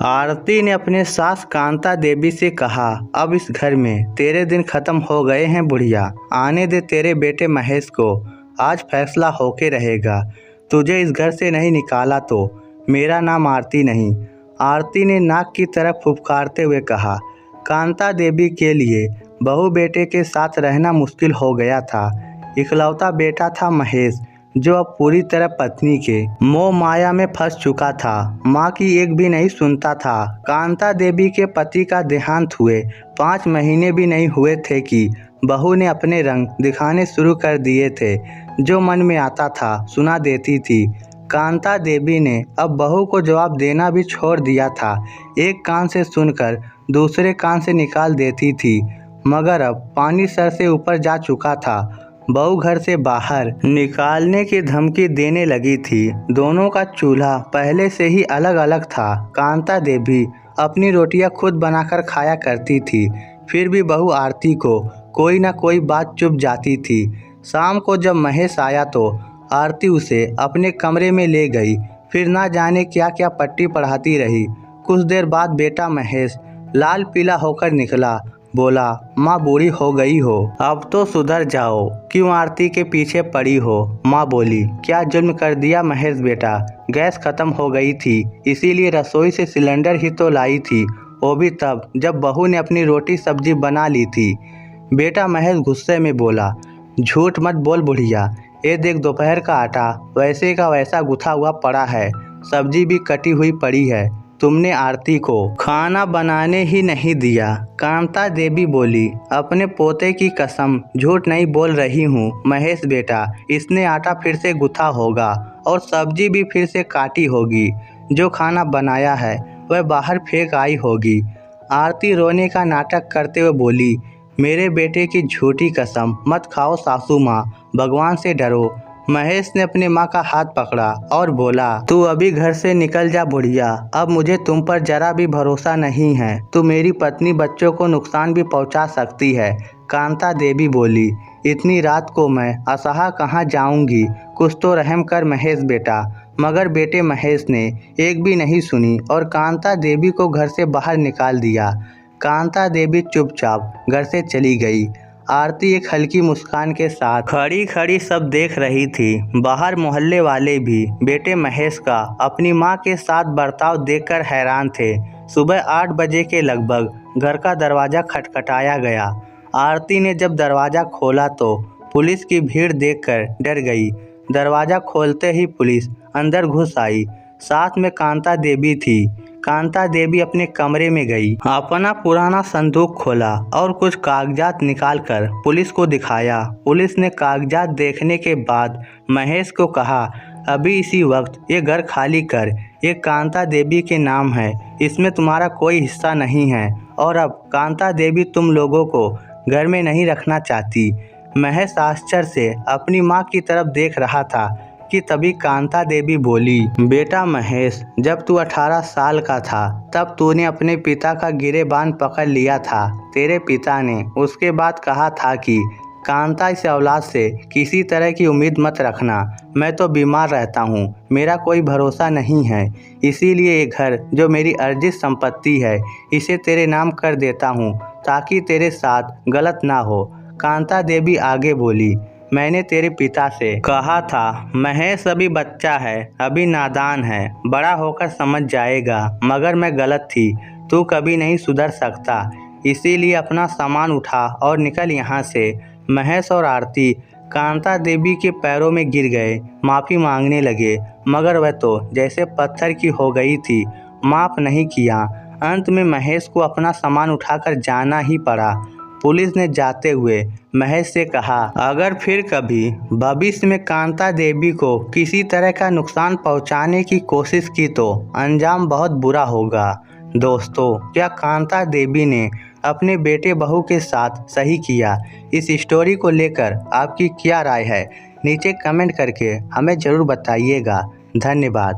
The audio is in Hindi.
आरती ने अपने सास कांता देवी से कहा, अब इस घर में तेरे दिन खत्म हो गए हैं बुढ़िया। आने दे तेरे बेटे महेश को, आज फैसला होके रहेगा। तुझे इस घर से नहीं निकाला तो मेरा नाम आरती नहीं। आरती ने नाक की तरफ फुफकारते हुए कहा। कांता देवी के लिए बहू बेटे के साथ रहना मुश्किल हो गया था। इकलौता बेटा था महेश, जो अब पूरी तरह पत्नी के मोह माया में फंस चुका था। माँ की एक भी नहीं सुनता था। कांता देवी के पति का देहांत हुए 5 महीने भी नहीं हुए थे कि बहू ने अपने रंग दिखाने शुरू कर दिए थे। जो मन में आता था सुना देती थी। कांता देवी ने अब बहू को जवाब देना भी छोड़ दिया था। एक कान से सुनकर दूसरे कान से निकाल देती थी, मगर अब पानी सर से ऊपर जा चुका था। बहू घर से बाहर निकालने की धमकी देने लगी थी। दोनों का चूल्हा पहले से ही अलग अलग था। कांता देवी अपनी रोटियां खुद बनाकर खाया करती थी, फिर भी बहू आरती को कोई ना कोई बात चुभ जाती थी। शाम को जब महेश आया तो आरती उसे अपने कमरे में ले गई, फिर ना जाने क्या क्या पट्टी पढ़ाती रही। कुछ देर बाद बेटा महेश लाल पीला होकर निकला। बोला, माँ बूढ़ी हो गई हो, अब तो सुधर जाओ, क्यों आरती के पीछे पड़ी हो। माँ बोली, क्या जुल्म कर दिया महेश बेटा, गैस खत्म हो गई थी, इसीलिए रसोई से सिलेंडर ही तो लाई थी, वो भी तब जब बहू ने अपनी रोटी सब्जी बना ली थी। बेटा महेश गुस्से में बोला, झूठ मत बोल बुढ़िया, ये देख दोपहर का आटा वैसे का वैसा गुथा हुआ पड़ा है, सब्जी भी कटी हुई पड़ी है, तुमने आरती को खाना बनाने ही नहीं दिया। कांता देवी बोली, अपने पोते की कसम झूठ नहीं बोल रही हूँ महेश बेटा, इसने आटा फिर से गुथा होगा और सब्जी भी फिर से काटी होगी। जो खाना बनाया है वह बाहर फेंक आई होगी। आरती रोने का नाटक करते हुए बोली, मेरे बेटे की झूठी कसम मत खाओ सासू माँ, भगवान से डरो। महेश ने अपनी माँ का हाथ पकड़ा और बोला, तू अभी घर से निकल जा बुढ़िया, अब मुझे तुम पर जरा भी भरोसा नहीं है। तू मेरी पत्नी बच्चों को नुकसान भी पहुंचा सकती है। कांता देवी बोली, इतनी रात को मैं असहा कहाँ जाऊंगी, कुछ तो रहम कर महेश बेटा। मगर बेटे महेश ने एक भी नहीं सुनी और कांता देवी को घर से बाहर निकाल दिया। कांता देवी चुपचाप घर से चली गई। आरती एक हल्की मुस्कान के साथ खड़ी खड़ी सब देख रही थी। बाहर मोहल्ले वाले भी बेटे महेश का अपनी मां के साथ बर्ताव देखकर हैरान थे। सुबह 8 बजे के लगभग घर का दरवाज़ा खटखटाया गया। आरती ने जब दरवाज़ा खोला तो पुलिस की भीड़ देखकर डर गई। दरवाज़ा खोलते ही पुलिस अंदर घुस आई, साथ में कांता देवी थी। कांता देवी अपने कमरे में गई, अपना पुराना संदूक खोला और कुछ कागजात निकालकर पुलिस को दिखाया। पुलिस ने कागजात देखने के बाद महेश को कहा, अभी इसी वक्त ये घर खाली कर, ये कांता देवी के नाम है, इसमें तुम्हारा कोई हिस्सा नहीं है और अब कांता देवी तुम लोगों को घर में नहीं रखना चाहती। महेश आश्चर्य से अपनी माँ की तरफ देख रहा था कि तभी कांता देवी बोली, बेटा महेश, जब तू 18 साल का था तब तूने अपने पिता का गिरेबान पकड़ लिया था। तेरे पिता ने उसके बाद कहा था कि कांता इस औलाद से किसी तरह की उम्मीद मत रखना, मैं तो बीमार रहता हूँ, मेरा कोई भरोसा नहीं है, इसीलिए ये घर जो मेरी अर्जित संपत्ति है इसे तेरे नाम कर देता हूँ ताकि तेरे साथ गलत ना हो। कांता देवी आगे बोली, मैंने तेरे पिता से कहा था महेश अभी बच्चा है, अभी नादान है, बड़ा होकर समझ जाएगा, मगर मैं गलत थी, तू कभी नहीं सुधर सकता, इसीलिए अपना सामान उठा और निकल यहाँ से। महेश और आरती कांता देवी के पैरों में गिर गए, माफ़ी मांगने लगे, मगर वह तो जैसे पत्थर की हो गई थी, माफ़ नहीं किया। अंत में महेश को अपना सामान उठाकर जाना ही पड़ा। पुलिस ने जाते हुए महेश से कहा, अगर फिर कभी भविष्य में कांता देवी को किसी तरह का नुकसान पहुंचाने की कोशिश की तो अंजाम बहुत बुरा होगा। दोस्तों, क्या कांता देवी ने अपने बेटे बहू के साथ सही किया? इस स्टोरी को लेकर आपकी क्या राय है? नीचे कमेंट करके हमें ज़रूर बताइएगा। धन्यवाद।